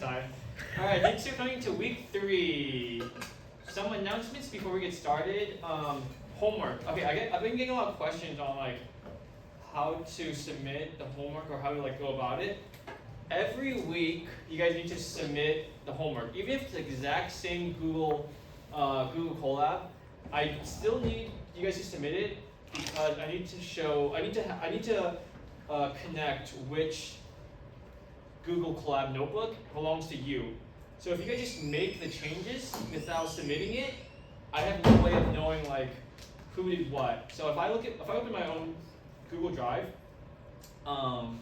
time. All right, thanks for coming to week 3. Some announcements before we get started. Homework. Okay, I've been getting a lot of questions on like how to submit the homework or how to like go about it. Every week, you guys need to submit the homework, even if it's the exact same Google Colab. I still need you guys to submit it because I need to connect which Google Colab notebook belongs to you. So if you guys just make the changes without submitting it, I have no way of knowing like who did what. So if I open my own Google Drive, and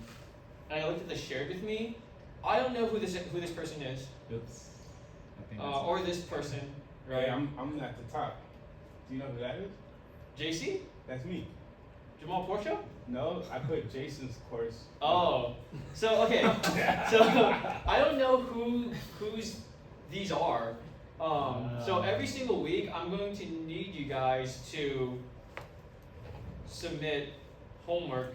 I looked at the shared with me, I don't know who this person is. Oops. I think Or this person, right? Hey, I'm at the top. Do you know who that is? JC? That's me. Jamal Portia? No, I put Jason's course. Oh, so okay, so I don't know whose these are. So every single week, I'm going to need you guys to submit homework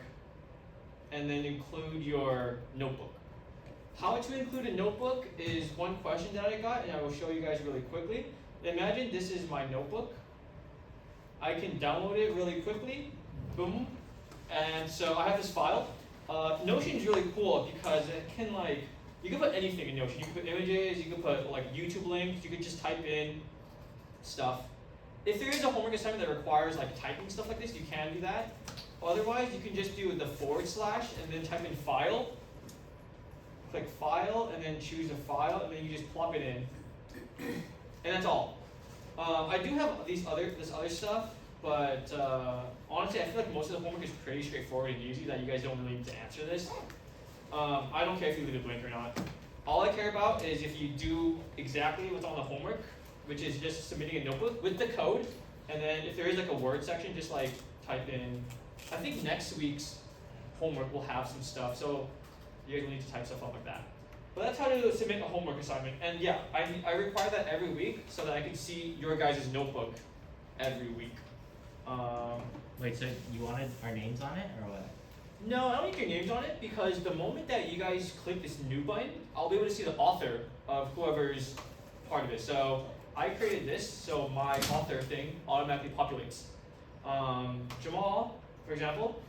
and then include your notebook. How to include a notebook is one question that I got, and I will show you guys really quickly. Imagine this is my notebook. I can download it really quickly. Boom. And so I have this file. Notion is really cool because it can you can put anything in Notion. You can put images, you can put like YouTube links, you can just type in stuff. If there is a homework assignment that requires like typing stuff like this, you can do that. Otherwise, you can just do the / and then type in file. Click file and then choose a file and then you just plop it in. And that's all. I do have this other stuff, but honestly, I feel like most of the homework is pretty straightforward and easy that you guys don't really need to answer this. I don't care if you leave it blank or not. All I care about is if you do exactly what's on the homework, which is just submitting a notebook with the code, and then if there is like a word section, just like type in. I think next week's homework will have some stuff, so you guys will need to type stuff up like that. But that's how to submit a homework assignment. And yeah, I require that every week so that I can see your guys' notebook every week. Wait, so you wanted our names on it or what? No, I don't need your names on it because the moment that you guys click this new button, I'll be able to see the author of whoever's part of it. So I created this, so my author thing automatically populates. Jamal, for example,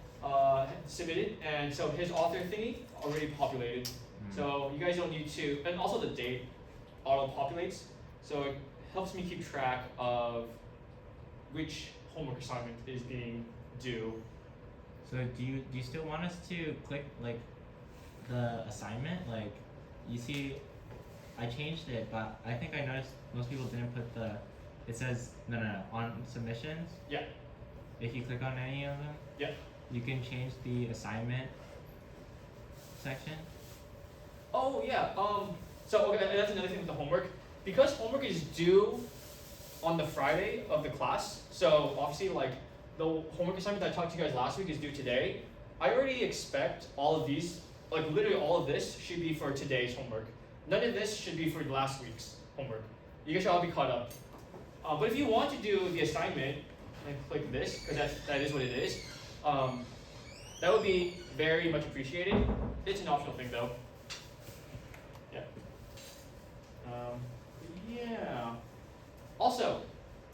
submitted, and so his author thingy already populated. So you guys don't need to, and also the date auto-populates, so it helps me keep track of which homework assignment is being due. So do you still want us to click like the assignment? Like you see, I changed it, but I think I noticed most people didn't put it says, no, on submissions. Yeah. If you click on any of them. Yeah. You can change the assignment section. Oh yeah, so okay, and that's another thing with the homework. Because homework is due on the Friday of the class, so obviously like the homework assignment that I talked to you guys last week is due today. I already expect all of these, like literally all of this should be for today's homework. None of this should be for last week's homework. You guys should all be caught up. But if you want to do the assignment, and click this, because that is what it is, that would be very much appreciated. It's an optional thing though. Yeah. Also,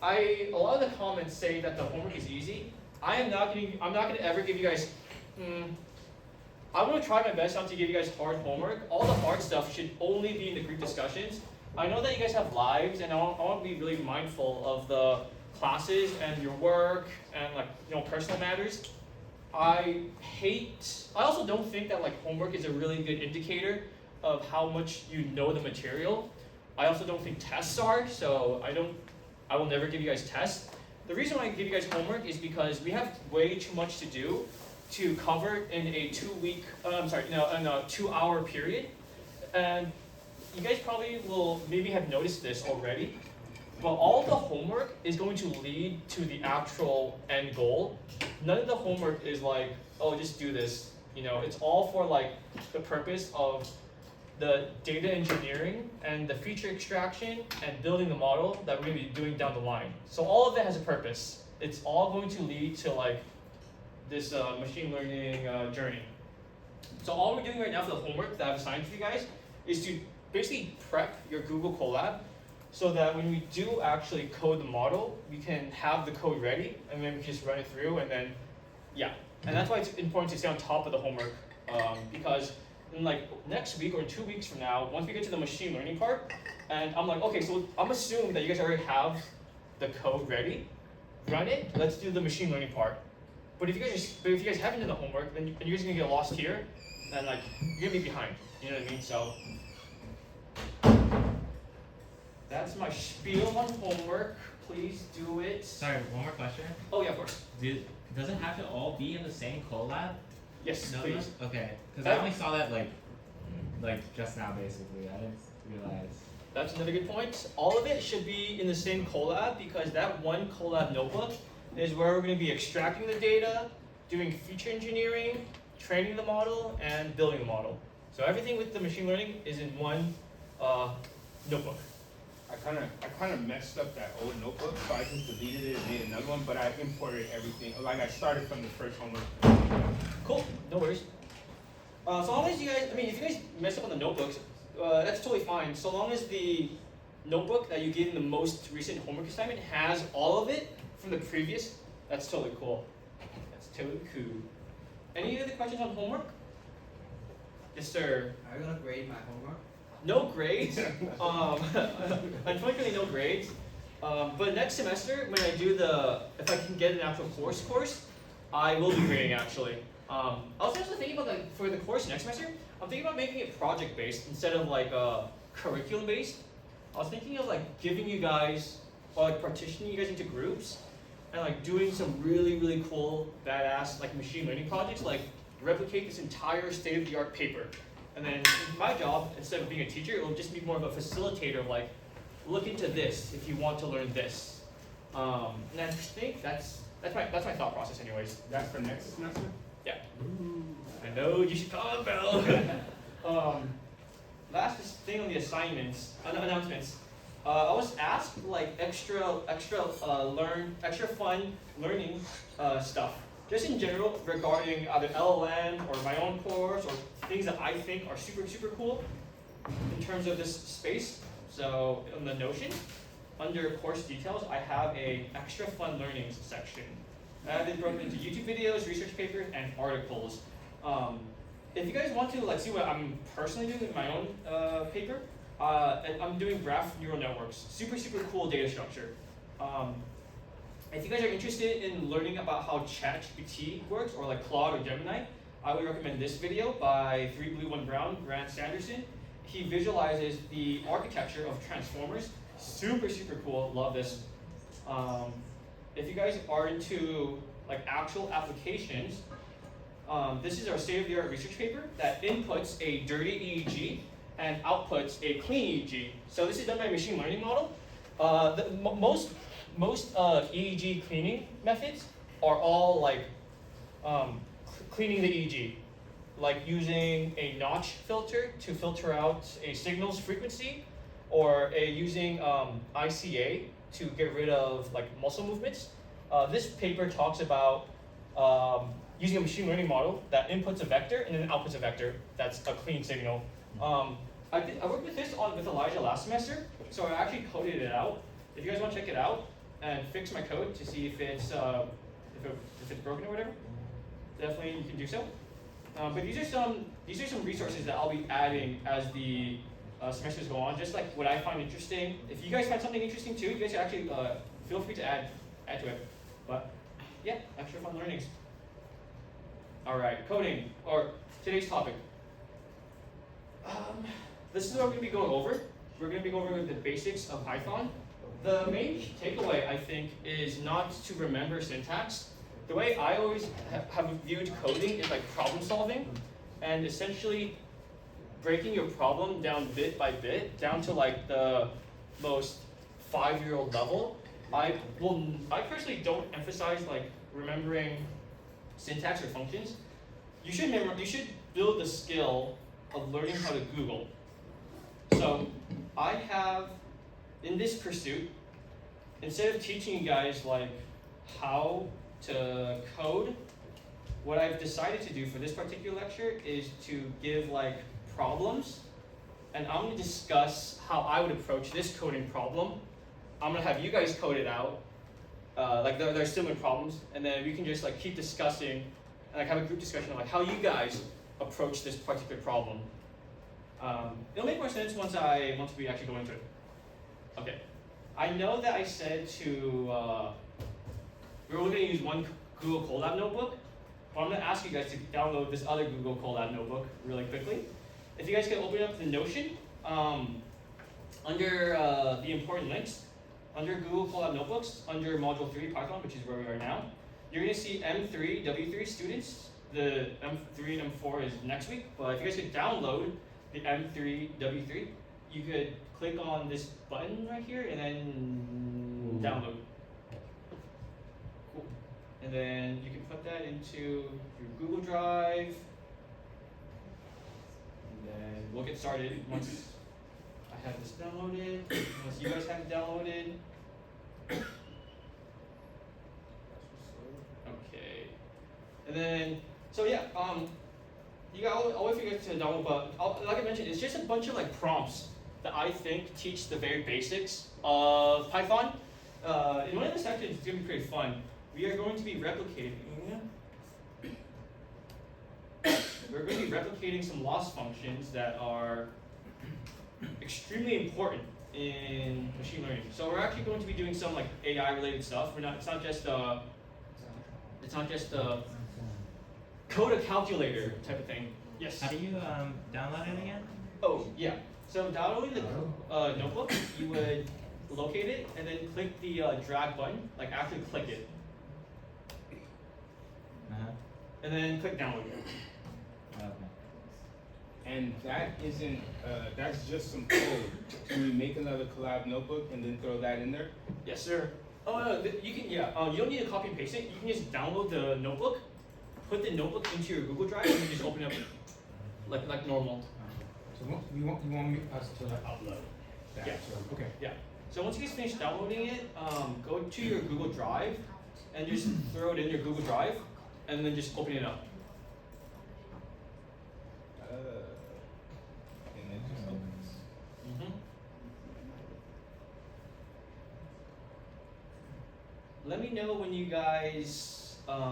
a lot of the comments say that the homework is easy. I'm not gonna ever give you guys. I'm gonna try my best not to give you guys hard homework. All the hard stuff should only be in the group discussions. I know that you guys have lives, and I want to be really mindful of the classes and your work and personal matters. I also don't think that homework is a really good indicator of how much you know the material. I also don't think tests are, so I will never give you guys tests. The reason why I give you guys homework is because we have way too much to do to cover in a 2-hour period. And you guys probably will maybe have noticed this already, but all the homework is going to lead to the actual end goal. None of the homework is like, oh, just do this. It's all for the purpose of the data engineering and the feature extraction and building the model that we're going to be doing down the line. So all of it has a purpose. It's all going to lead to this machine learning journey. So all we're doing right now for the homework that I've assigned to you guys is to basically prep your Google Colab so that when we do actually code the model, we can have the code ready and then we can just run it through and then, yeah. And that's why it's important to stay on top of the homework because in like next week or 2 weeks from now, once we get to the machine learning part, and I'm like, okay, so I'm assuming that you guys already have the code ready, run it, let's do the machine learning part. But if you guys haven't done the homework, then you're just gonna get lost here, and like you're gonna be behind. You know what I mean? So that's my spiel on homework. Please do it. Sorry, one more question. Oh yeah, of course. Does it have to all be in the same collab? Yes, No, please. okay, because I only saw that like just now basically. I didn't realize. That's another good point. All of it should be in the same collab because that one collab notebook is where we're going to be extracting the data, doing feature engineering, training the model, and building the model. So everything with the machine learning is in one notebook. I kind of messed up that old notebook, so I just deleted it and made another one. But I imported everything. Like I started from the first homework. Cool, no worries. So long as you guys, I mean, if you guys mess up on the notebooks, that's totally fine. So long as the notebook that you gave in the most recent homework assignment has all of it from the previous, that's totally cool. That's totally cool. Any other questions on homework? Yes, sir. Are you gonna grade my homework? No grades. Unfortunately, no grades. But next semester, when I do if I can get an actual course, I will be grading actually. I was actually thinking about like for the course next semester, I'm thinking about making it project based instead of like curriculum based. I was thinking of like giving you guys or like partitioning you guys into groups and like doing some really cool badass like machine learning projects like replicate this entire state-of-the-art paper. And then my job, instead of being a teacher, it will just be more of a facilitator of like, look into this if you want to learn this. And I think that's my thought process anyways. That's for next semester. Yeah. I know you should call it, Bell. Last thing on the assignments, announcements. I was asked like extra fun learning stuff, just in general regarding either LLM or my own course or things that I think are super cool in terms of this space. So on the Notion, under course details, I have a extra fun learning section. I have it broken into YouTube videos, research papers, and articles. If you guys want to like see what I'm personally doing with my own paper, I'm doing graph neural networks. Super cool data structure. If you guys are interested in learning about how ChatGPT works, or like Claude or Gemini, I would recommend this video by 3 Blue 1 Brown, Grant Sanderson. He visualizes the architecture of transformers. Super cool. Love this. If you guys are into like actual applications, this is our state-of-the-art research paper that inputs a dirty EEG and outputs a clean EEG. So this is done by a machine learning model. Most EEG cleaning methods are all like cleaning the EEG, like using a notch filter to filter out a signal's frequency, or using ICA to get rid of like muscle movements. This paper talks about using a machine learning model that inputs a vector and then outputs a vector that's a clean signal. I worked with this with Elijah last semester, so I actually coded it out. If you guys want to check it out and fix my code to see if it's broken or whatever, definitely you can do so. But these are some resources that I'll be adding as the semesters go on, just like what I find interesting. If you guys find something interesting too, you guys can actually feel free to add to it. But yeah, extra fun learnings. All right, coding, or today's topic. This is what we're going to be going over. We're going to be going over the basics of Python. The main takeaway, I think, is not to remember syntax. The way I always have viewed coding is like problem solving, and essentially breaking your problem down bit by bit, down to like the most 5-year-old level. I personally don't emphasize like remembering syntax or functions. You should build the skill of learning how to Google. So I have, in this pursuit, instead of teaching you guys like how to code, what I've decided to do for this particular lecture is to give like problems and I'm going to discuss how I would approach this coding problem. I'm going to have you guys code it out, like there are similar problems, and then we can just like keep discussing, and like have a group discussion of like how you guys approach this particular problem. It'll make more sense once we actually go into it. Okay, I know that I said we're only going to use one Google Colab notebook, but I'm going to ask you guys to download this other Google Colab notebook really quickly. If you guys can open up the Notion, under the important links, under Google Colab Notebooks, under Module 3 Python, which is where we are now, you're going to see M3, W3 students. The M3 and M4 is next week, but if you guys could download the M3, W3, you could click on this button right here and then download. Cool. And then you can put that into your Google Drive. And then we'll get started once I have this downloaded, once you guys have it downloaded. Okay. And then, so yeah, you got, I'll wait for you guys to download, but like I mentioned, it's just a bunch of like prompts that I think teach the very basics of Python. In one of the sections, it's going to be pretty fun. We are going to be replicating. We're going to be replicating some loss functions that are extremely important in machine learning. So we're actually going to be doing some like AI related stuff. It's not just code a calculator type of thing. Yes. How do you download it again? Oh yeah. So downloading the notebook, you would locate it and then click the drag button, like actually click it, and then click download. Okay. And that isn't, that's just some code. Can we make another collab notebook and then throw that in there? Yes, sir. Oh no, you can. Yeah. You don't need to copy and paste it. You can just download the notebook, put the notebook into your Google Drive, and then just open it up like normal. So you want us to like upload that? Yeah. So, okay. Yeah. So once you guys finish downloading it, go to your Google Drive and just throw it in your Google Drive, and then just open it up. And then just opens. Let me know when you guys what's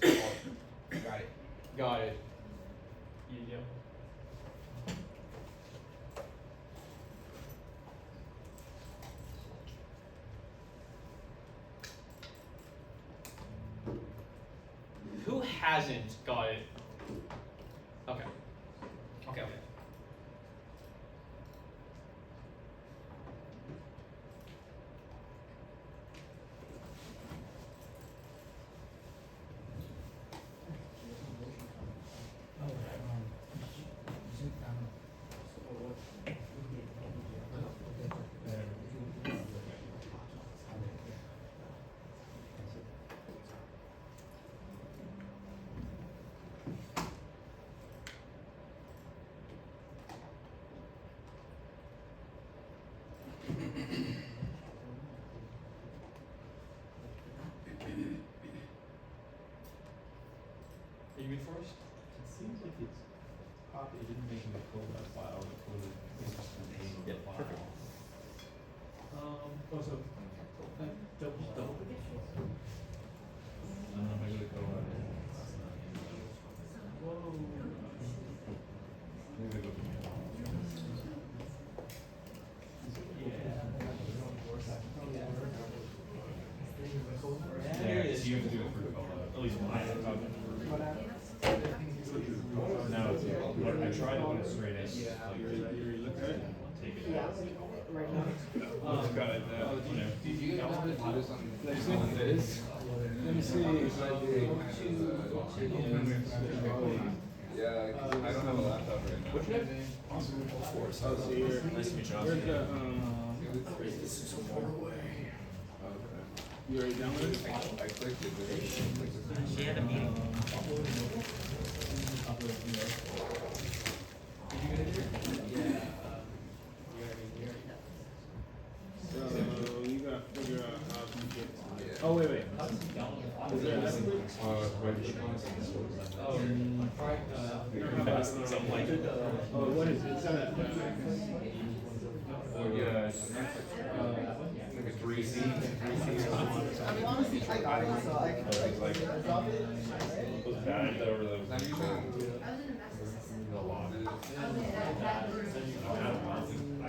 it called? Got it. Got it. Yeah. Who hasn't got it? Okay. Okay. Are you good for us? It seems like it's copied, it didn't make the code file, the code is just the name of the Yeah, file. perfect. Also, double. I don't know if I go to code. Whoa. Maybe I go to There it is. you have to do it for at least one. Now it's, I tried to put it straight in. You look at it? Take it out. Did you guys know how to do this on this? Let me see. Yeah, 'cause I don't have a laptop right now. What's your name? Oh, so you're, Nice to meet you. you're the, Okay. you already downloaded it? I clicked it, but it She had a meeting. So you gotta figure out how to get. yeah. Oh wait. Is there a message? Something like What is it? It's not Yeah, like a 3C. I got it, so I drop it. Was bad over the. Not even. A lot. I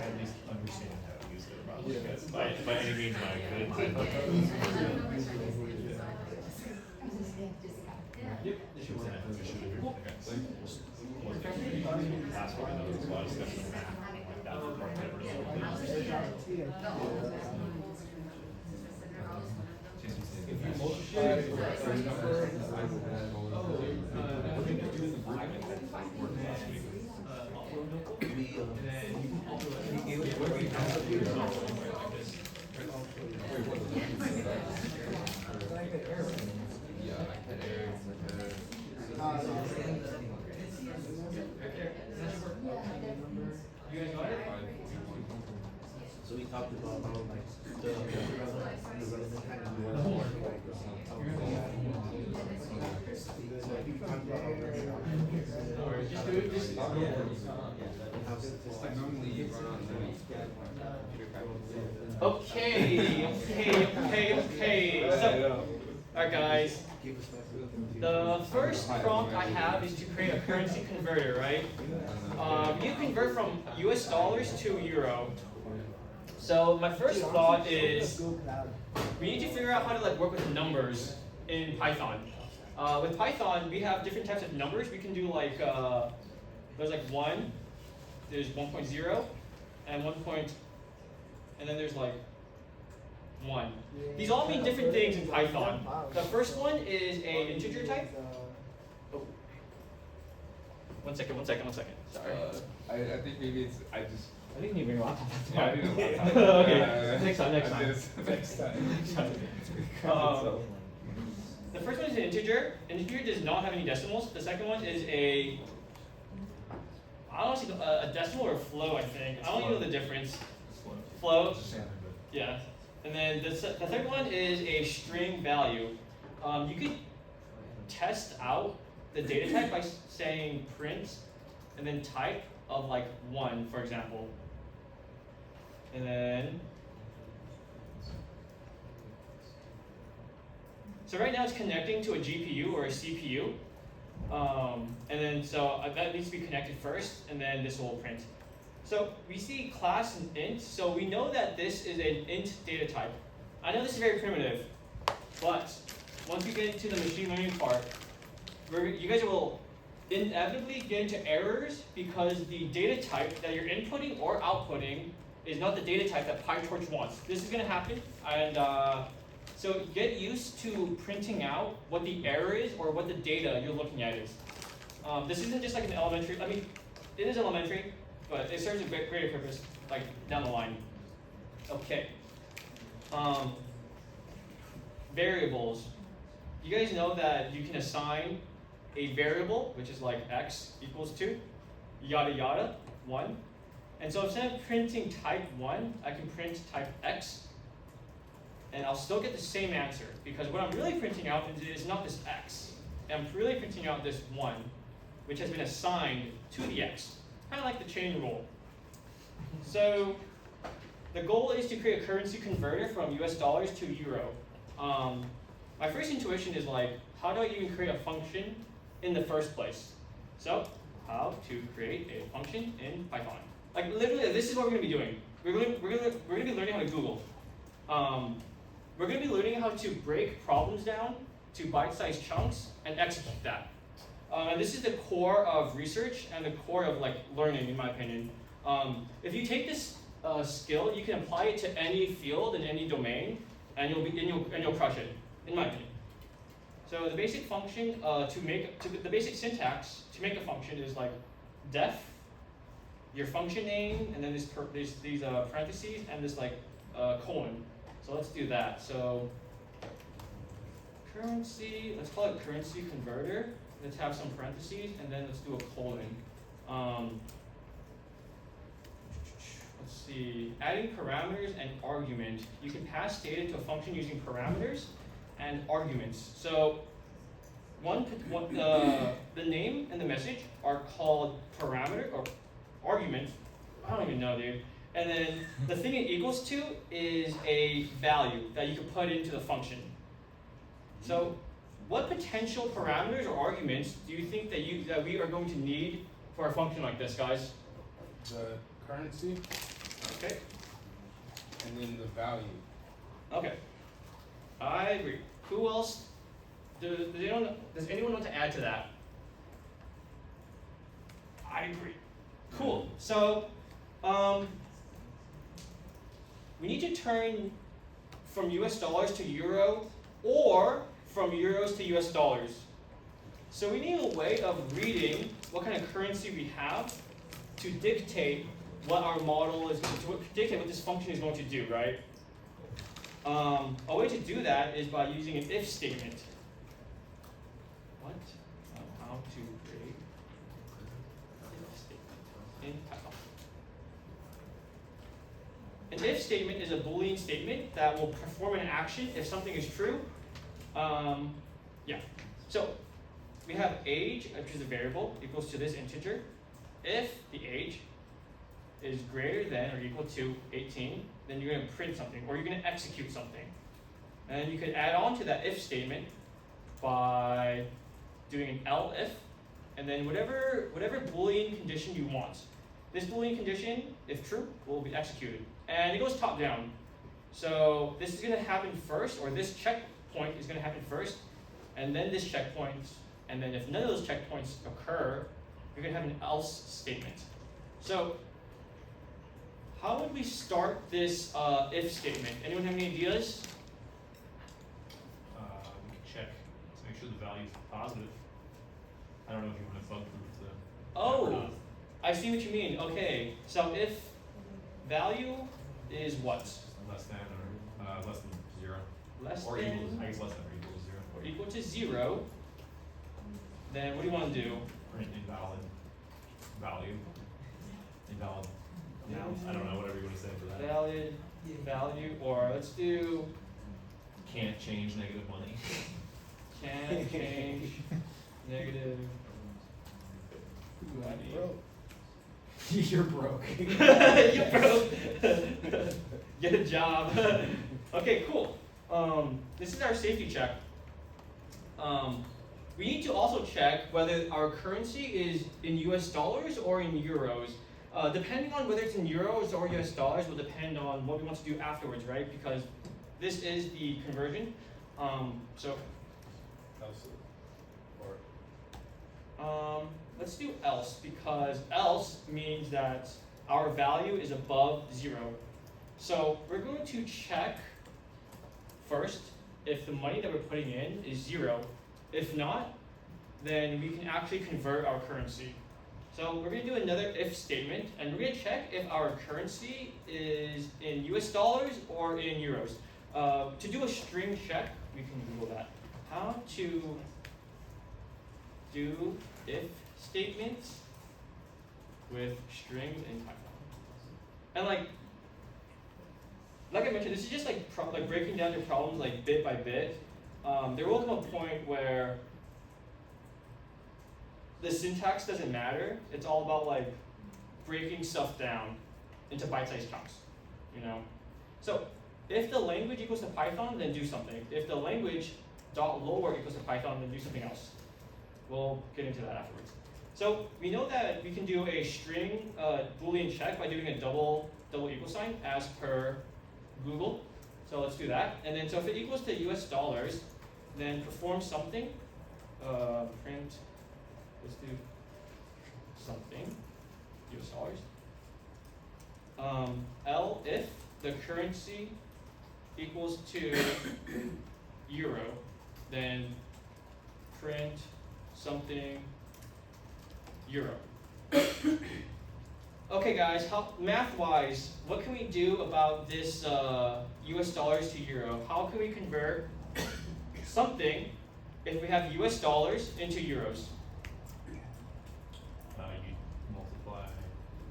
at least understand how to use it. Probably because by any means am I good. Yep. Password and there's a lot of stuff in math like that for part paper. If you multiply it for a number, Yeah, I had errors like You guys got it? So we talked about how like the relevant kind of work. So I think we talked about how Just do it. Just how statistics. normally you run on Okay. So, alright guys. The first prompt I have is to create a currency converter, right? You convert from US dollars to euro. So my first thought is we need to figure out how to like work with numbers in Python. With Python, we have different types of numbers. We can do like there's like 1, there's 1.0, and 1. And then there's like 1. These all mean different things in Python. The first one is an integer type. Oh. One second. Sorry. I think maybe it's, I think you bring a laptop. Yeah, I need a laptop. Okay, Yeah. next time. Next time. The first one is an integer. An integer does not have any decimals. The second one is a, I don't know, a decimal or a flow, I think. I don't even know the difference. Flow. Yeah. And then the third one is a string value. You could test out the data type by saying print and then type of like 1, for example. And then, so right now it's connecting to a GPU or a CPU. And then so that needs to be connected first, and then this will print. So we see class and int, so we know that this is an int data type. I know this is very primitive, but once we get into the machine learning part, you guys will inevitably get into errors because the data type that you're inputting or outputting is not the data type that PyTorch wants. This is going to happen, and so get used to printing out what the error is or what the data you're looking at is. This isn't just like an elementary, I mean, it is elementary, but it serves a greater purpose, like down the line. Okay. Variables. You guys know that you can assign a variable, which is like x equals 2, yada yada, 1. And so instead of printing type 1, I can print type x, and I'll still get the same answer, because what I'm really printing out is not this x. I'm really printing out this 1, which has been assigned to the x, kind of like the chain rule. So the goal is to create a currency converter from US dollars to euro. My first intuition is like, how do I even create a function in the first place? So, how to create a function in Python. Like literally, this is what we're going to be doing. We're going to be learning how to Google. We're going to be learning how to break problems down to bite-sized chunks and execute that. And this is the core of research and the core of like learning, in my opinion. If you take this skill, you can apply it to any field in any domain, and you'll crush it, in my opinion. So the basic function the basic syntax to make a function is like def, your function name, and then these parentheses and this like colon. So let's do that. So currency, let's call it currency converter. Let's have some parentheses, and then let's do a colon. Let's see, adding parameters and argument. You can pass data to a function using parameters and arguments. So the name and the message are called parameter or argument. I don't even know, dude. And then the thing it equals to is a value that you can put into the function. So, what potential parameters or arguments do you think that we are going to need for a function like this, guys? The currency Okay. and then the value. Okay. I agree. Who else? Does anyone want to add to that? I agree. Cool. So, we need to turn from US dollars to euro or from euros to US dollars. So we need a way of reading what kind of currency we have to dictate what our model is, to dictate what this function is going to do, right? A way to do that is by using an if statement. What? How to create an if statement in Python. An if statement is a Boolean statement that will perform an action if something is true. Yeah. So we have age, which is a variable, equals to this integer. If the age is greater than or equal to 18, then you're going to print something, or you're going to execute something. And you could add on to that if statement by doing an elif, and then whatever Boolean condition you want. This Boolean condition, if true, will be executed. And it goes top down. So this is going to happen first, or this checkpoint is going to happen first, and then this checkpoint, and then if none of those checkpoints occur, you're going to have an else statement. So how would we start this if statement? Anyone have any ideas? We can check to make sure the value is positive. I don't know if you want to bug proof the. Oh, I see what you mean. Okay, so if value is what? Less than or less than 0. Less or than equal, I guess less than or equal to 0. or equal to 0, then what do you want to do? Print invalid value. Invalid. I don't know, whatever you want to say for that. Valid value, or let's do Can't change negative money. can't change negative money. You're broke. You're broke. Get a job. Okay, cool. This is our safety check. We need to also check whether our currency is in US dollars or in euros. Depending on whether it's in euros or US dollars will depend on what we want to do afterwards, right? Because this is the conversion. So let's do else, because else means that our value is above 0. So we're going to check first if the money that we're putting in is 0. If not, then we can actually convert our currency. So we're going to do another if statement, and we're going to check if our currency is in US dollars or in euros. To do a string check, we can Google that. How to do if statements with strings in Python. And like I mentioned, this is just like breaking down your problems like bit by bit. There will come a point where the syntax doesn't matter. It's all about like breaking stuff down into bite-sized chunks, you know? So if the language equals to Python, then do something. If the language .lower equals to Python, then do something else. We'll get into that afterwards. So we know that we can do a string Boolean check by doing a double equal sign as per Google. So let's do that. And then so if it equals to US dollars, then perform something. Print, let's do something, US dollars. If the currency equals to euro, then print something euro. Okay guys, math-wise, what can we do about this US dollars to euro? How can we convert something if we have US dollars into euros? You multiply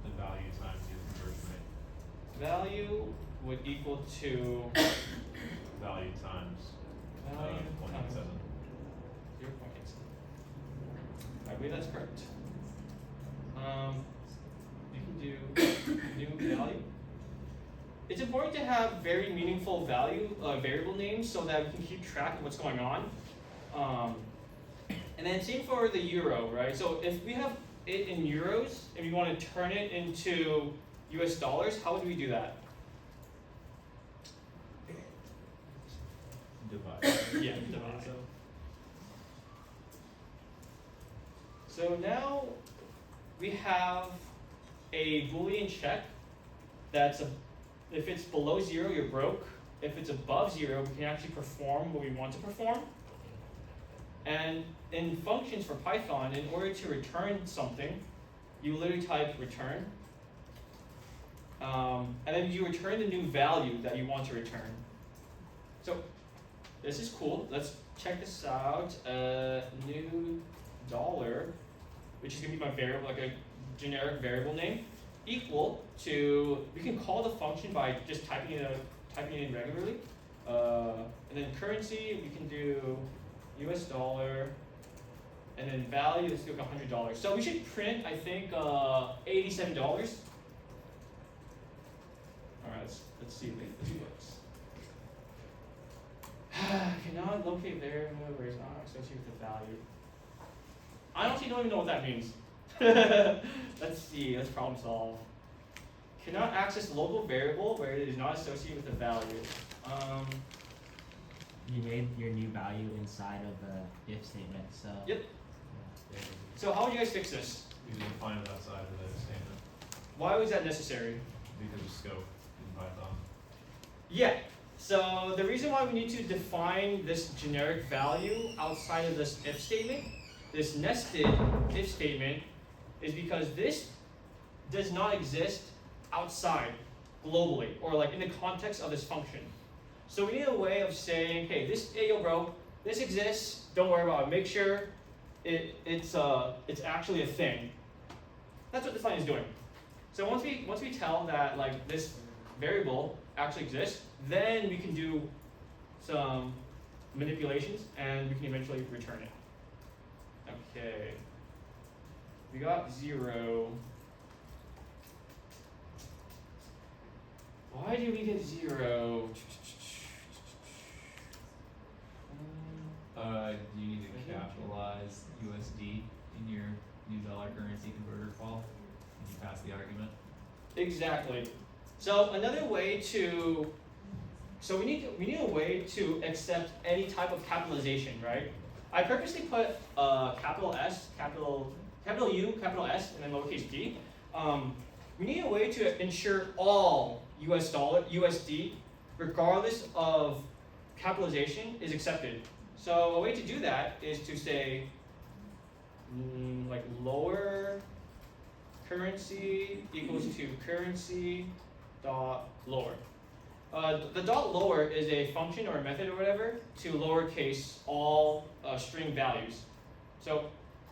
the value times your conversion rate. Value would equal to Value times value 0.87. times 0.87. believe that's correct. You can do new value. It's important to have very meaningful value variable names so that we can keep track of what's going on. And then same for the euro, right? So if we have it in euros and we want to turn it into US dollars, how would we do that? Divide. Yeah, divide. So now we have a Boolean check that's if it's below 0, you're broke. If it's above 0, we can actually perform what we want to perform. And in functions for Python, in order to return something, you literally type return. And then you return the new value that you want to return. So this is cool. Let's check this out. New dollar, which is going to be my variable, like a generic variable name, equal to, we can call the function by just typing it in regularly. And then currency, we can do US dollar, and then value, let's do like $100. So we should print, I think, $87. All right, let's see if this works. Cannot locate variable where it's not associated with the value. I honestly don't even know what that means. Let's see, let's problem solve. Cannot access local variable where it is not associated with the value. You made your new value inside of the if statement, so. Yep. Yeah, So how would you guys fix this? you can define it outside of the statement Why was that necessary? because of scope in Python. Yeah. So the reason why we need to define this generic value outside of this if statement, this nested if statement, is because this does not exist outside globally or like in the context of this function. So we need a way of saying, hey, hey yo bro, this exists, don't worry about it. Make sure it's actually a thing. That's what this line is doing. So once we tell that like this variable actually exists, then we can do some manipulations and we can eventually return it. Okay. We got 0. Why do we get 0? You need to capitalize USD in your new dollar currency converter call, and you pass the argument. Exactly. So another way to, we need a way to accept any type of capitalization, right? I purposely put capital S, capital U, capital S, and then lowercase d. We need a way to ensure all US dollar, USD, regardless of capitalization, is accepted. So a way to do that is to say, like lower currency equals to currency dot lower. The dot lower is a function or a method or whatever to lowercase all string values. So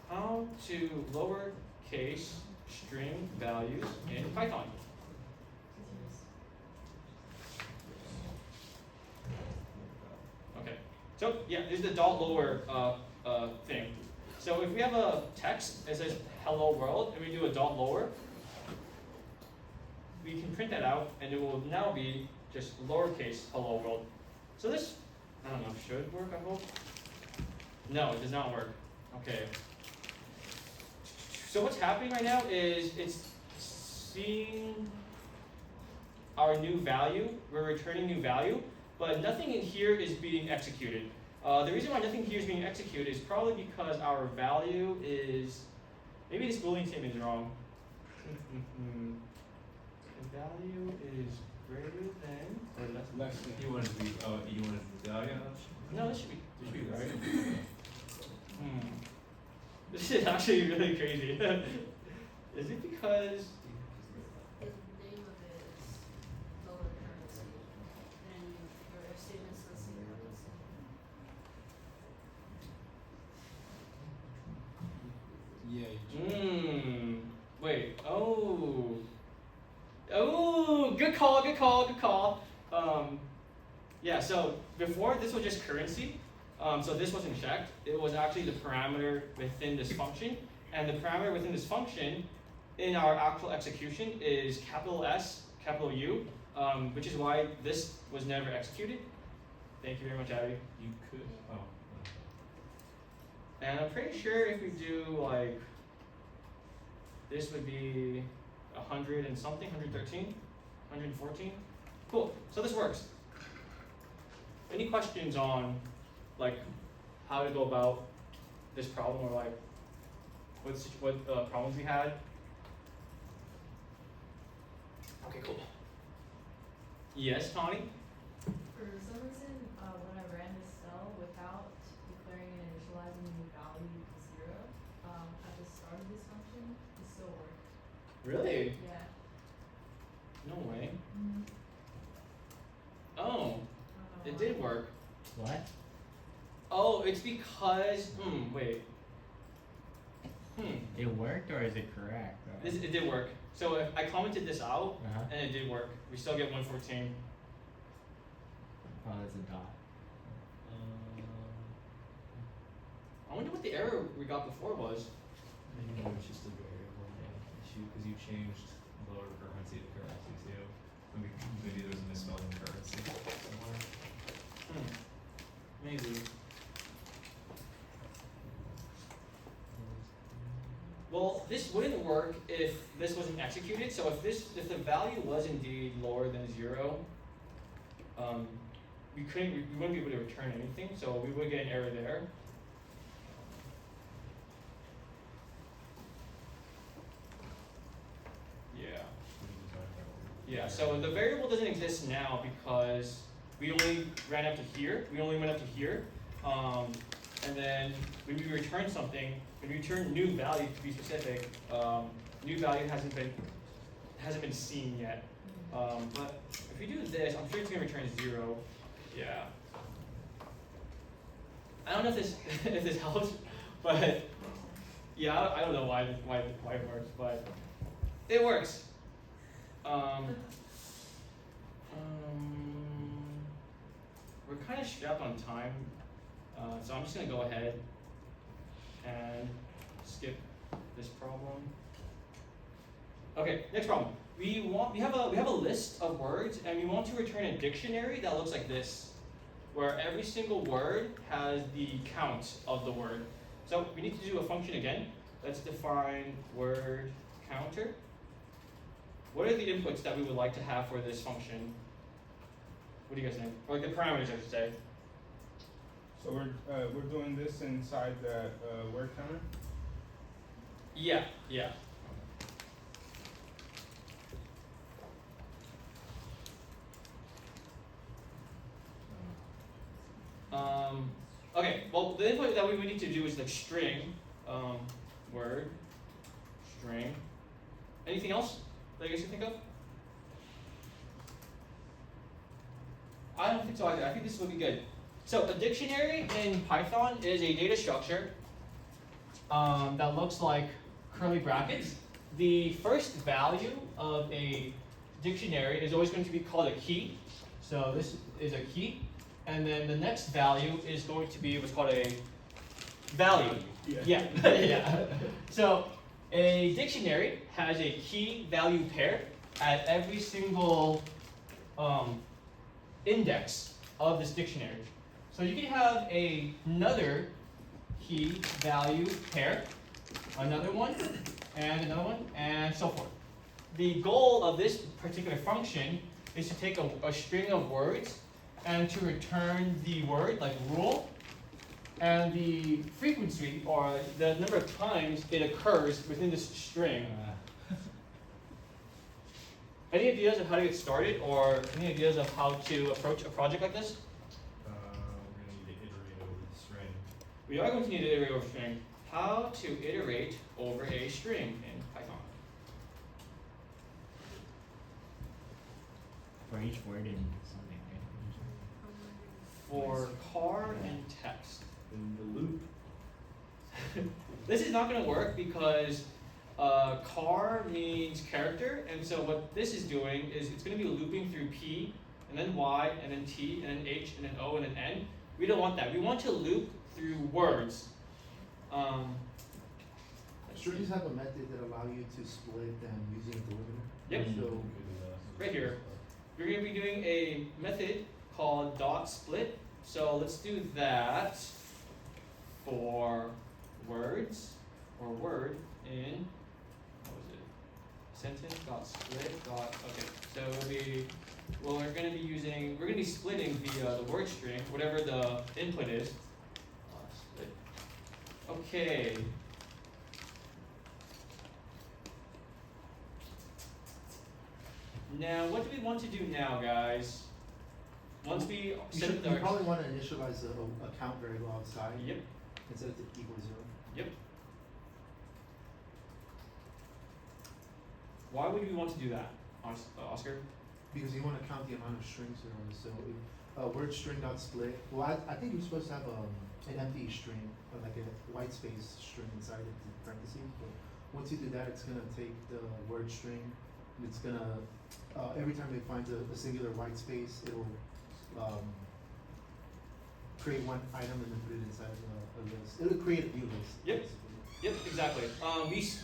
how to lowercase string values in Python? Okay, so yeah, this is the dot lower thing. So if we have a text that says hello world and we do a dot lower, we can print that out and it will now be just lowercase hello world. So this, I don't know, should work, I hope? No, it does not work. Okay. So what's happening right now is it's seeing our new value, we're returning new value, but nothing in here is being executed. The reason why nothing here is being executed is probably because our value is, maybe this Boolean statement is wrong. The value is greater than, or less than. You want it to be, you want it to be value? No, this should be right. This is actually really crazy. Is it because? The name of it is lower currency, and your if statement's listing currency. Yeah. Wait. Oh, good call. Yeah. So before this was just currency. So this wasn't checked. It was actually the parameter within this function, and the parameter within this function in our actual execution is capital S, capital U, which is why this was never executed. Thank you very much, Abby. You could, oh. And I'm pretty sure if we do like, this would be 100 and something, 113, 114. Cool, so this works. Any questions on like how to go about this problem, or like what problems we had? Okay, cool. Yes, Tommy? For some reason, when I ran this cell without declaring and initializing the value to 0, at the start of this function, it still worked. Really? Yeah. No way. Mm-hmm. Oh, it did work. What? Oh, it's because, wait. It worked, or is it correct? It did work. So if I commented this out, Uh-huh. and it did work, we still get 114. Oh, that's a dot. I wonder what the error we got before was. Maybe it's just a variable issue because you changed lower currency to currency too. Maybe there's a misspelling of currency somewhere. Maybe. Well, this wouldn't work if this wasn't executed. So if the value was indeed lower than 0, we wouldn't be able to return anything. So we would get an error there. Yeah, so the variable doesn't exist now because we only ran up to here. We only went up to here. And then when we return something, when we return new value to be specific, new value hasn't been seen yet. But if we do this, I'm sure it's gonna return 0. Yeah. I don't know if this if this helps, but yeah, I don't know why it works, but it works. We're kind of strapped on time, so I'm just gonna go ahead and skip this problem. Okay, next problem. We have a list of words, and we want to return a dictionary that looks like this, where every single word has the count of the word. So we need to do a function again. Let's define word counter. What are the inputs that we would like to have for this function? What do you guys think? Or like the parameters, I should say. So we're doing this inside the word counter. Yeah. Okay, well the input that we would need to do is like string, word, string. Anything else that you guys can think of? I don't think so either. I think this would be good. So a dictionary in Python is a data structure that looks like curly brackets. The first value of a dictionary is always going to be called a key. So this is a key. And then the next value is going to be what's called a value. Yeah. Yeah. So a dictionary has a key value pair at every single index of this dictionary. So you can have another key value pair, another one, and so forth. The goal of this particular function is to take a string of words and to return the word, like rule, and the frequency, or the number of times it occurs within this string. Any ideas of how to get started, or any ideas of how to approach a project like this? We're going to need to iterate over the string. We are going to need to iterate over a string. How to iterate over a string in Python. For each word in something, right? For car and text. In the loop. This is not going to work because car means character, and so what this is doing is it's going to be looping through P, and then Y, and then T, and then H, and then O, and then N. We don't want that. We want to loop through words. Let's strings have a method that allow you to split them using a delimiter. Yep. So Right here. You're going to be doing a method called dot split. So let's do that for words or word in, what was it? Sentence dot split dot, okay. So it'll be, well, we're going to be splitting the word string, whatever the input is. Split. Okay. Now, what do we want to do now, guys? Once we you set should, the you probably want to initialize a count variable outside. Yep. Instead of equal 0. Yep. Why would we want to do that, Oscar? Because you want to count the amount of strings there are. So if, word string dot split. Well, I think you're supposed to have an empty string, or like a white space string inside of the parentheses. But once you do that, it's gonna take the word string. And it's gonna every time it finds a singular white space, it'll create one item and then put it inside of a list. It'll create a new list. Yep. Basically. Yep, exactly.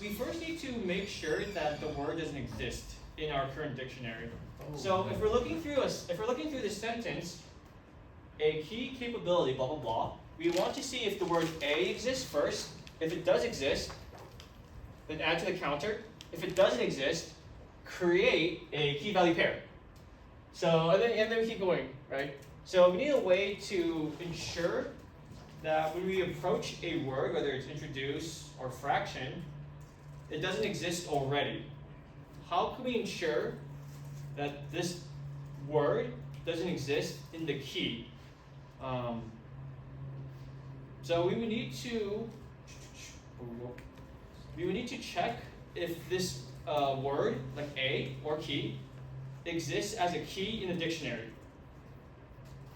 We first need to make sure that the word doesn't exist in our current dictionary. So if we're looking through this sentence, a key capability, blah blah blah, we want to see if the word a exists first. If it does exist, then add to the counter. If it doesn't exist, create a key value pair. So and then we keep going, right? So we need a way to ensure that when we approach a word, whether it's introduce or fraction, it doesn't exist already. How can we ensure that this word doesn't exist in the key? So we would need to check if this word, like a or key, exists as a key in the dictionary.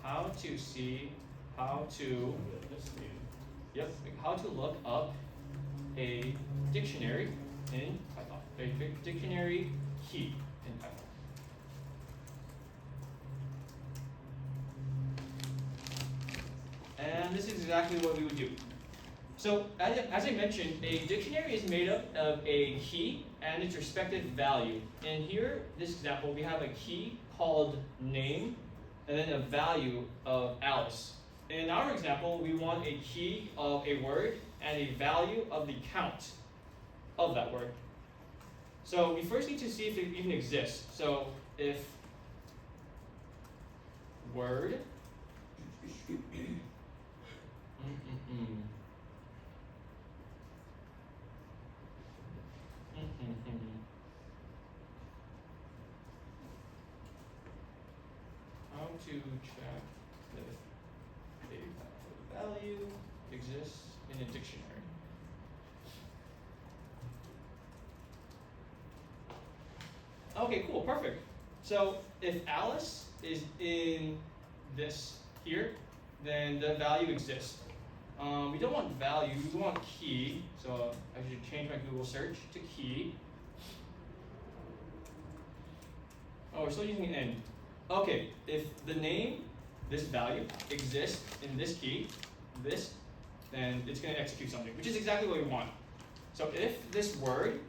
How to look up a dictionary in Python. A dictionary key in Python. And this is exactly what we would do. So as I mentioned, a dictionary is made up of a key and its respective value. And here, this example, we have a key called name and then a value of Alice. In our example, we want a key of a word and a value of the count of that word. So we first need to see if it even exists. So if word how to check if a value exists in a dictionary. Okay, cool, perfect. So if Alice is in this here, then the value exists. We don't want value, we want key. So I should change my Google search to key. Oh, we're still using end. Okay, if the name, this value, exists in this key, then it's going to execute something, which is exactly what we want. So if this word,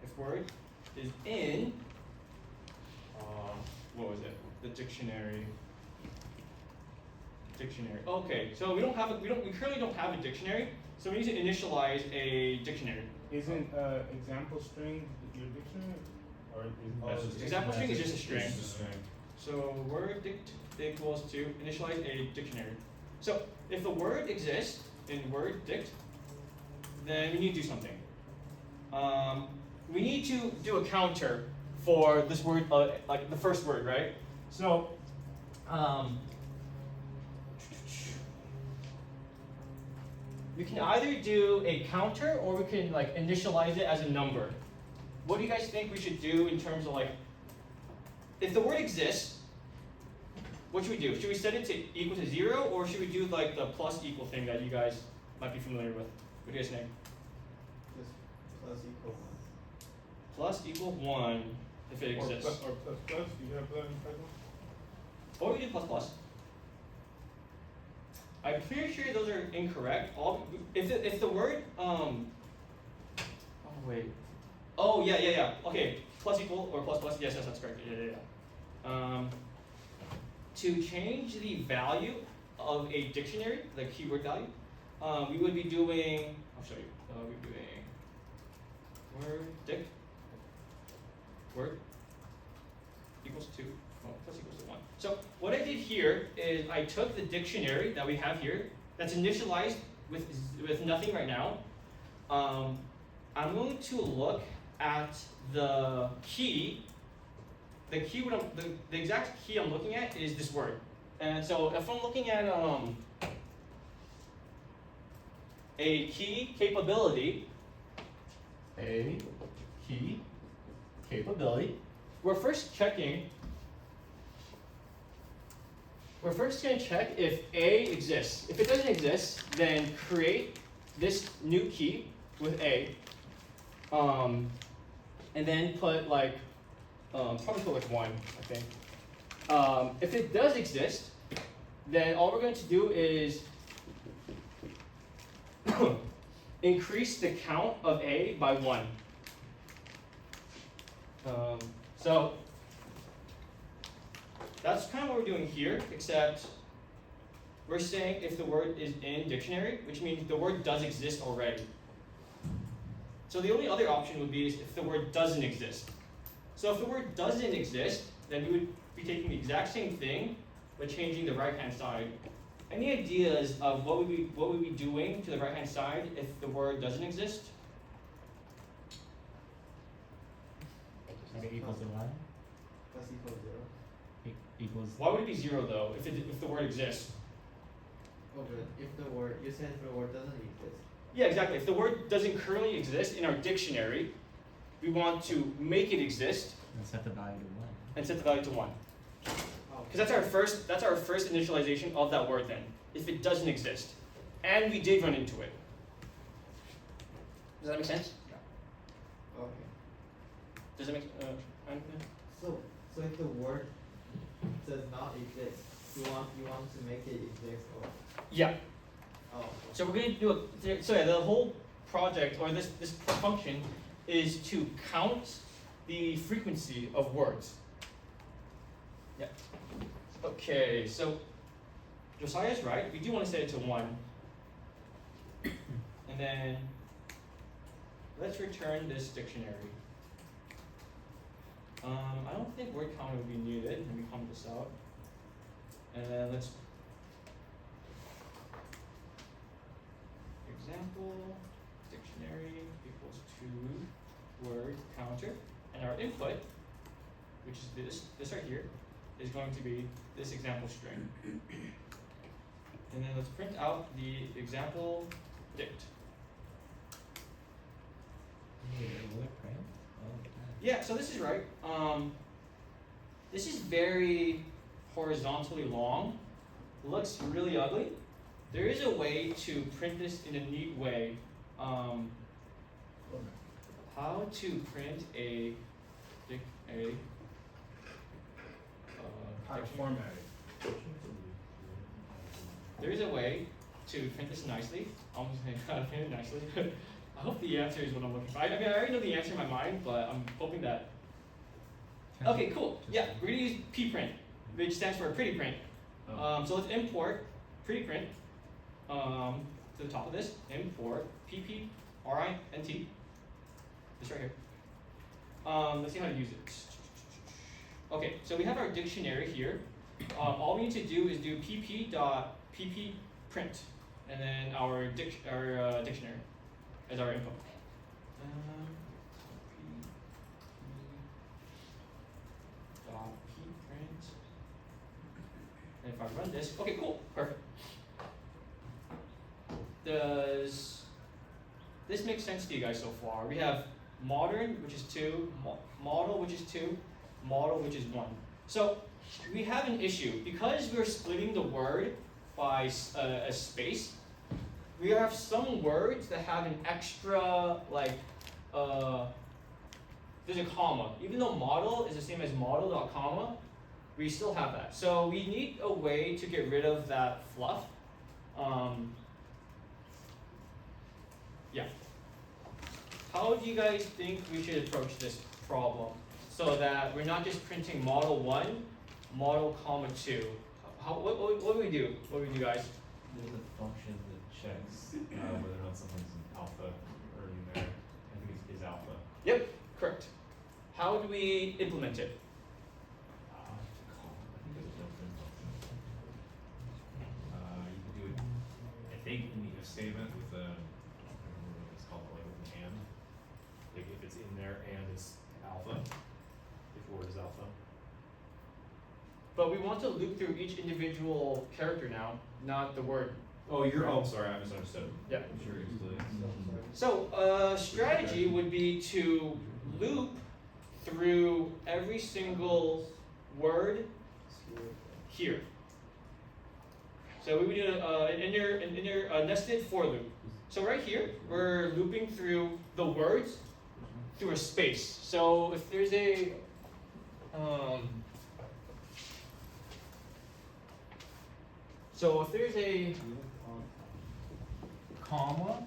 if word is in, what was it? The dictionary. Okay, so we currently don't have a dictionary, so we need to initialize a dictionary. Isn't example string your dictionary? Or is Example string is just a string. Just a string. So word dict equals to initialize a dictionary. So if the word exists in word dict, then we need to do something. We need to do a counter for this word, like the first word, right? So we can either do a counter or we can like initialize it as a number. What do you guys think we should do in terms of like, if the word exists, what should we do? Should we set it to equal to 0 or should we do like the plus equal thing that you guys might be familiar with? What do you guys think? Just plus equal 1. Plus equal 1 if it exists. Or plus. Do you have that in Python? Or we do plus plus. I'm pretty sure those are incorrect. If the word oh wait. Oh yeah. Okay, plus equal or plus plus. Yes, that's correct. Yeah. To change the value of a dictionary, the keyword value, we would be doing. I'll show you. We'd be doing word equals 2. Plus equals to 1. So what I did here is I took the dictionary that we have here, that's initialized with nothing right now. I'm going to look at the key. The exact key I'm looking at is this word. And so if I'm looking at a key capability, we're first going to check if A exists. If it doesn't exist, then create this new key with A, and then put like, probably put like 1, I think. If it does exist, then all we're going to do is increase the count of A by 1. So that's kind of what we're doing here, except we're saying if the word is in dictionary, which means the word does exist already. So the only other option would be is if the word doesn't exist. So if the word doesn't exist, then we would be taking the exact same thing, but changing the right-hand side. Any ideas of what we'd be doing to the right-hand side if the word doesn't exist? Like equals to 1? Plus equals 0. Equals. Why would it be 0 though, if the word exists? Oh, but if the word, you said if the word doesn't exist. Yeah, exactly. If the word doesn't currently exist in our dictionary, we want to make it exist And set the value to 1. and set the value to 1. Oh, Because that's our first initialization of that word then, if it doesn't exist. And we did run into it. Does that make sense? okay. Does it make So if the word does not exist, you want to make it exist or Yeah. oh So we're going to do the whole project, or this function, is to count the frequency of words. Yeah. Okay, so Josiah's right. We do want to set it to 1. And then let's return this dictionary. I don't think word count would be needed. Let me comment this out. And then let's example dictionary equals to word counter, and our input, which is this right here, is going to be this example string. And then let's print out the example dict. Will it print? Oh, Yeah, so this is right. This is very horizontally long. Looks really ugly. There is a way to print this in a neat way. How to print a How to dictionary. format it. There is a way to print this nicely. I'm just saying how to print it nicely. I hope the answer is what I'm looking for. I mean, I already know the answer in my mind, but I'm hoping that. Okay, cool. Yeah, we're gonna use pprint, which stands for pretty print. Oh. So let's import pretty print to the top of this. Import pprint. This right here. Let's see how to use it. Okay, so we have our dictionary here. All we need to do is do pp.ppprint, and then our dictionary as our input. pp.pprint. And if I run this, okay, cool, perfect. Does this make sense to you guys so far? We have modern, which is 2, model, which is 2, model, which is 1. So we have an issue. Because we're splitting the word by a space, we have some words that have an extra, like, there's a comma. Even though model is the same as model.comma, we still have that. So we need a way to get rid of that fluff. Yeah. How do you guys think we should approach this problem so that we're not just printing model 1, model comma 2? What do we do? What do we do, guys? There's a function that checks whether or not something's an alpha or numeric. I think it's alpha. Yep, correct. How do we implement it? I think there's a built-in function. You can do it, I think, in the if statement with I can't remember what it's called, like with an and. Like if it's in there and it's alpha, if word is alpha. But we want to loop through each individual character now, not the word. Oh, sorry, I misunderstood. Yeah. I'm sure it's clear. So strategy would be to loop through every single word here. So we would do an inner nested for loop. So right here, we're looping through the words through a space. So if there's a comma,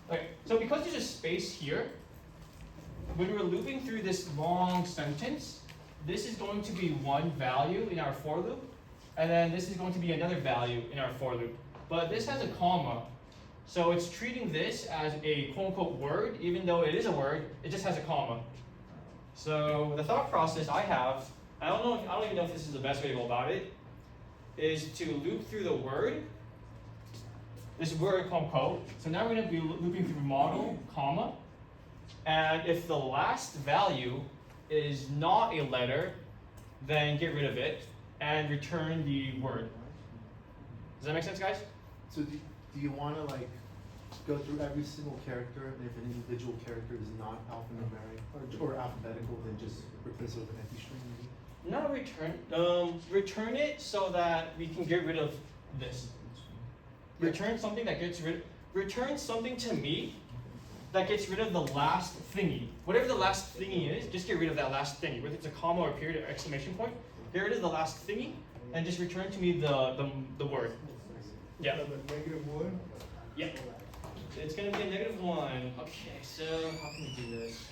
okay, so because there's a space here, when we're looping through this long sentence, this is going to be one value in our for loop, and then this is going to be another value in our for loop. But this has a comma, so it's treating this as a quote-unquote word, even though it is a word, it just has a comma. So the thought process I have, I don't even know if this is the best way to go about it, is to loop through the word, this word quote. So now we're going to be looping through model, comma, and if the last value is not a letter, then get rid of it and return the word. Does that make sense, guys? So do you want to like go through every single character, and if an individual character is not alphanumeric or alphabetical, then just replace it with an empty string? Maybe? Not return. Return it so that we can get rid of this. Return something that gets rid. Return something to me that gets rid of the last thingy. Whatever the last thingy is, just get rid of that last thingy. Whether it's a comma or a period or exclamation point, get rid of the last thingy and just return to me the word. Yeah. -1? Yeah. It's gonna be a -1. Okay, so how can we do this?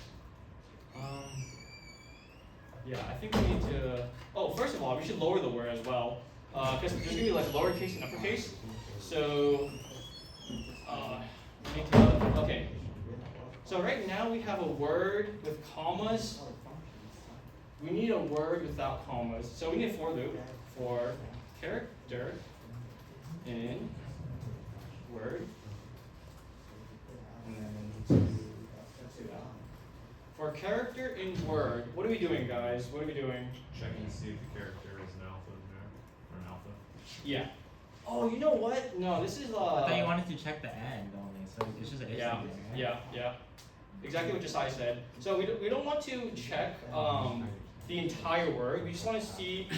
Yeah, I think we need to. Oh, first of all, we should lower the word as well, because there's gonna be like lowercase and uppercase. So we need to. Okay. So right now we have a word with commas. We need a word without commas. So we need a for loop for character in word. And then for character in word, what are we doing, guys? What are we doing? Checking to see if the character is an alpha numeric or an alpha. Yeah. Oh, you know what? No, this is I thought you wanted to check the end only, so it's just an if yeah, statement, right? yeah. Exactly what Josiah said. So we don't want to check the entire word. We just want to see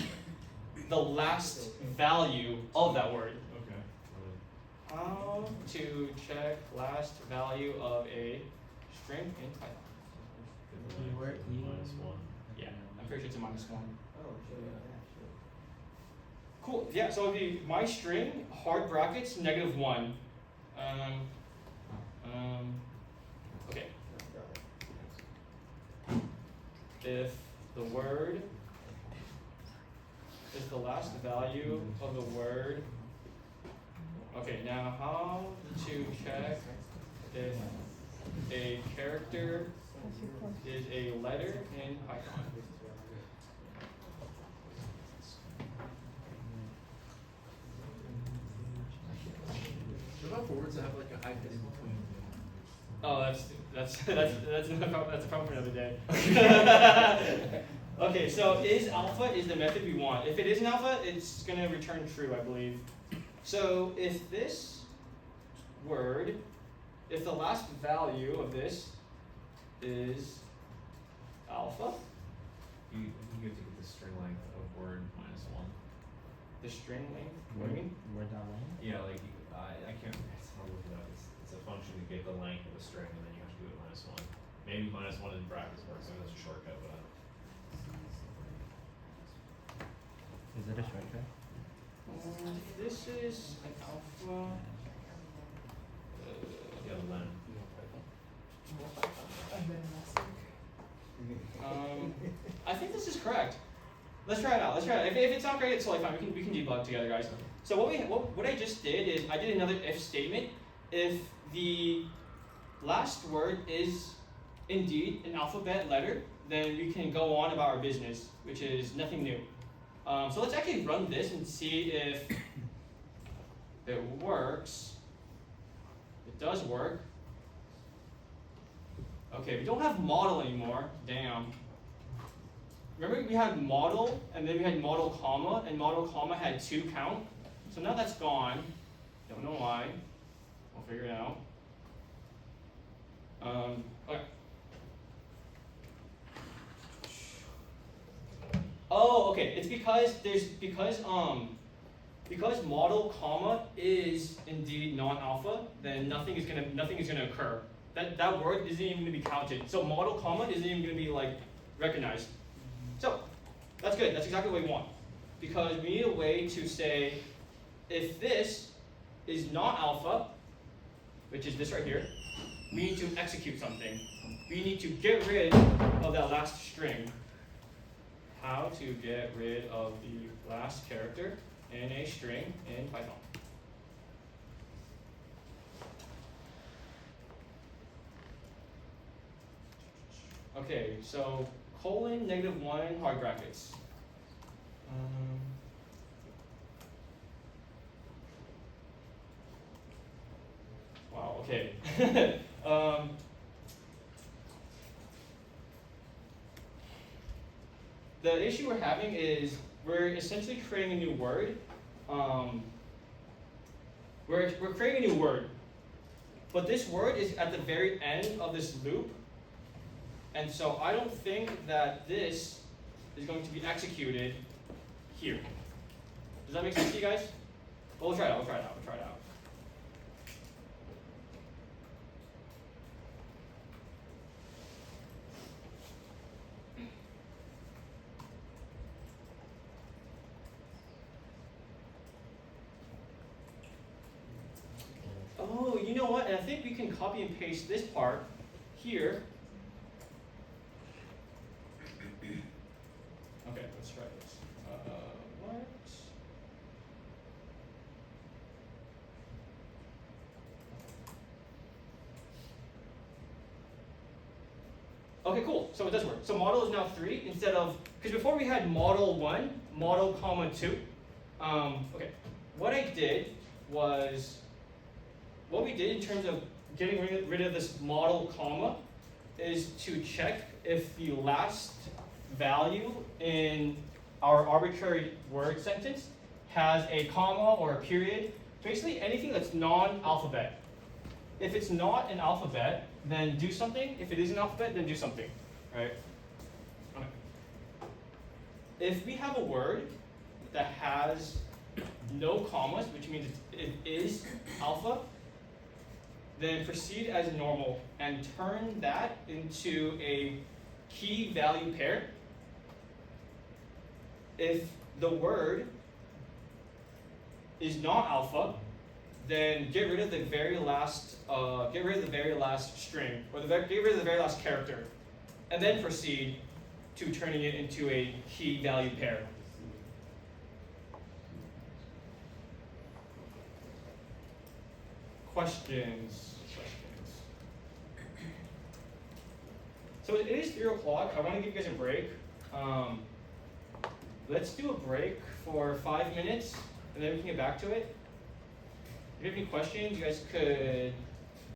the last value of that word. Okay. How to check last value of a string in Python? Keyword -1. Yeah, I'm pretty sure it's a -1. Oh, sure, yeah, sure. Cool. Yeah. So it'd be my string hard brackets -1. Okay. If the word is the last value of the word. Okay. Now how to check if a character is a letter in Python? What about for words that have like a hyphen in between? Oh, that's a problem for another day. Okay, so is alpha is the method we want. If it is an alpha, it's gonna return true, I believe. So if this word, if the last value of this is alpha, You have to get the string length of word -1. the string length. What do you mean? Word dot length? Yeah, like I can't. I'll look it up. It's a function to get the length of a string, and then you have to do it -1. Maybe -1 in brackets works. Maybe that's a shortcut, but. Is it a shortcut? This is an alpha. Yeah, the len. I think this is correct. Let's try it out. Let's try it. If it's not great, it's totally fine. We can debug together, guys. So what I just did is I did another if statement. If the last word is indeed an alphabet letter, then we can go on about our business, which is nothing new. So let's actually run this and see if it works. It does work. Okay, we don't have model anymore. Damn. Remember we had model, and then we had model comma, and model comma had 2 count. So now that's gone. Don't know why. We'll figure it out. Okay. Oh, okay. It's because model comma is indeed non-alpha, then nothing is gonna occur. That word isn't even gonna be counted. So model comma isn't even gonna be like recognized. So that's good. That's exactly what we want. Because we need a way to say if this is not alpha, which is this right here, we need to execute something. We need to get rid of that last string. How to get rid of the last character in a string in Python. Okay, so :(-1) hard brackets. Wow, okay. The issue we're having is we're essentially creating a new word. We're creating a new word. But this word is at the very end of this loop. And so I don't think that this is going to be executed here. Does that make sense to you guys? Well, we'll try it out. Oh, you know what? And I think we can copy and paste this part here. Okay, let's try this. What? Okay, cool. So it does work. So model is now 3 instead of, because before we had model 1, model comma 2. Okay, what I did was, what we did in terms of getting rid of this model comma is to check if the last value in our arbitrary word sentence has a comma or a period, basically anything that's non-alphabet. If it's not an alphabet, then do something. If it is an alphabet, then do something, right? Okay. If we have a word that has no commas, which means it is alpha, then proceed as normal and turn that into a key value pair. If the word is not alpha, then get rid of the very last string, or get rid of the very last character, and then proceed to turning it into a key value pair. Questions? So it is 3 o'clock. I want to give you guys a break. Let's do a break for 5 minutes, and then we can get back to it. If you have any questions, you guys could